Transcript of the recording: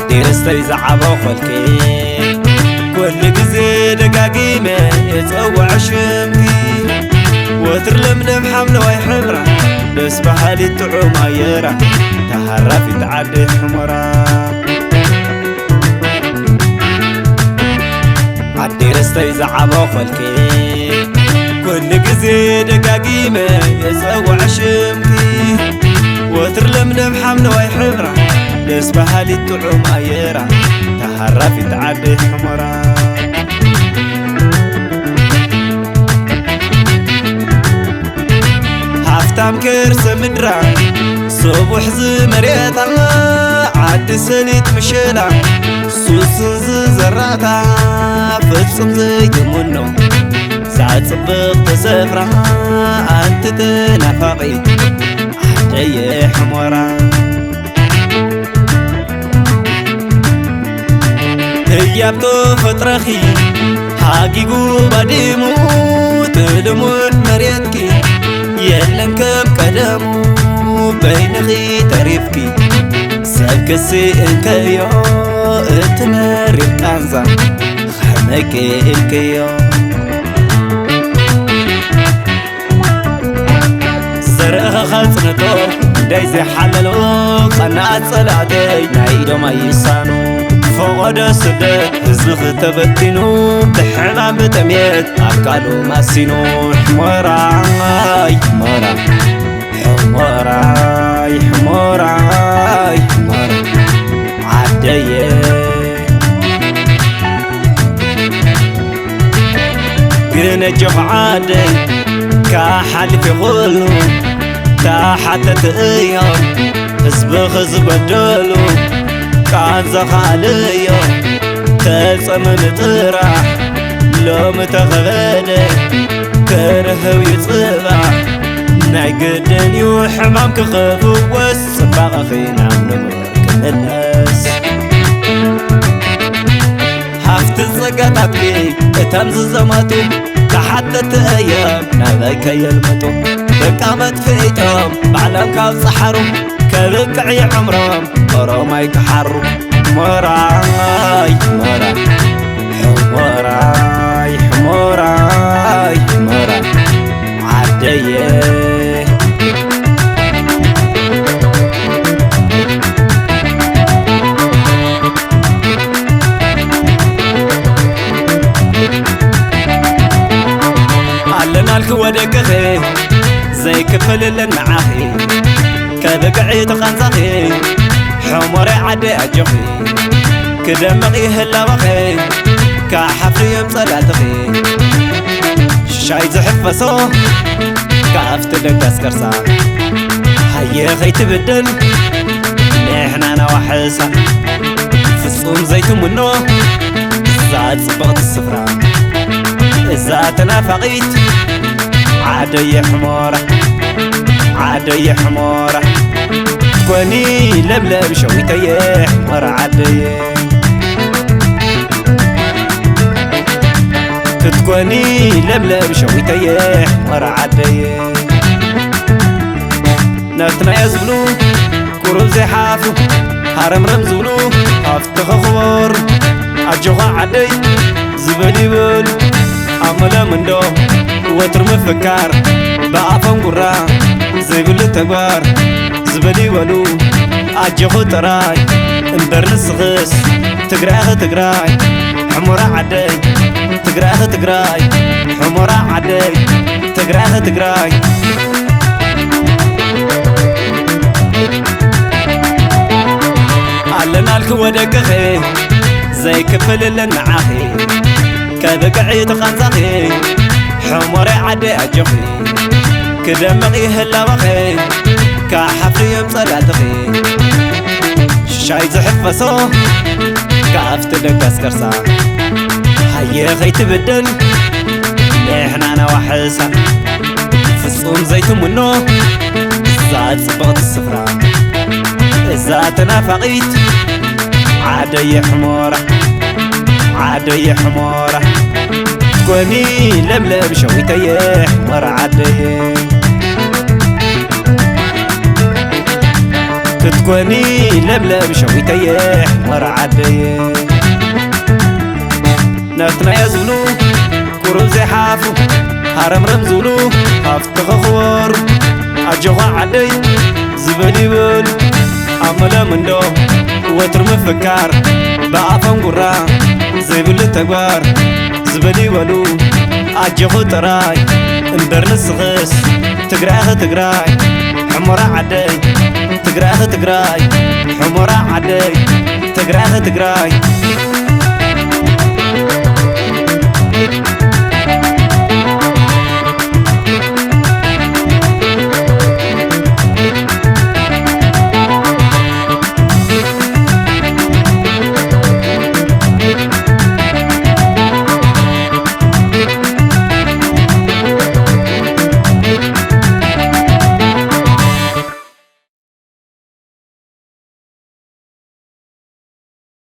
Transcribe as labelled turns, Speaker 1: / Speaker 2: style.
Speaker 1: عدي رستي زعبو خلكي كل جزي دقاقيمة يتقوى شمكي وتر لملم حمل ويحمرة بس بحالي تعوم عيرة تهرفي تعدي حمرة عدي رستي زعبو خلكي كل جزي دقاقيمة يتقوى شمكي وتر لملم حمل ويحمرة بس بحالي تعوم عيرة تهرفي تعدي حمرة هفتام كرس مدرا صبح زمريتا عد سليت مشيلا سوس زراتا فتصم زي منو ساعة صبق تسفرا انت تنافقي عدي حمرا هيابتو فترخي حاقيقو بديمو تلمود مريتكي يلن كم قدمو بينخي تريفكي سكسي انكيو اتمريب كانزا خمكي انكيو زرقها خلصنتو دايزي حللو قناعت صلاتي نايدو ما يسانو فوق سدت هزنخ تبتينو بحمام بتميت أبقالو ماسينو حمراي حمرا حمراي حمراي حمرا عدي قرن جوع عادي كحل في غلو تحت تقيم حزب خزب الدلو كان زخاليو تلصمم طراح لو متغبني كرهو يصبح ناي قدن يو حمام كخفو والصباغ فينا نمر كالناس حفت الزقاتي تمز زماتو تحدت ايام نابك يلمتو بقامت فيتهم بعلم كاب صحرو كبقعي عمرهم قرما يكحرو حمراي حمرا حمراي حمراي حمرا عدي علنا الكودكخي زي كفل للمعاهي كبقعي تخنزخي حمري عدي أجخي كدمغي هلا وخي كحفري مصلاتخي شاي زحف فسو كافت دقاس كرسا هيا خي تبدل نحنا نوحسا فصوم زيتو منو زاد صبغت السفرة إذا تنافقيت عدي حمورة عدي حمورة كوني لبلب شويتي حمر عدي كتكوني لبلب شويتي حمر عدي نتنا يزبلو كروب زي حافو حرم رمزولو افتخ خبر عجوها عدي زبلي بل عملا من دو وتر مفكار بعفن قرا زي بل تكبار زبلي ولو عجوه تراي اندر نسغس تقراغ تقراي حمورا عدي تقراغ تقراي حمورا عدي تقراغ تقراي علنا الكودكخي زي كفل للمعاهي كبقعي تخنزخي حموري عدي أجخي كدمغي هلا وخي كحفري مصلاتخي شاي زحف فسو كافت دقاس كرسا هيا خي تبدل نحنا نوحسا فصوم زيتو منو زاد صبغت السفرة إذا تنافقيت عدي حمورة عدي حمورة كوني لبلب شويتي حمر عدي كتكوني لبلب شويتي حمر عدي ناتنا يزولو كروب زي حافو هرم رمزولو هفتخ خور أجوغا عدي زبالي بل أملا من دو وتر مفكار بأفهم قرا زي بل تكبار زبالي بلو أجوغو تراي اندر نسغس تقراي حمرا عدي تقراي حمرا عدي تقراي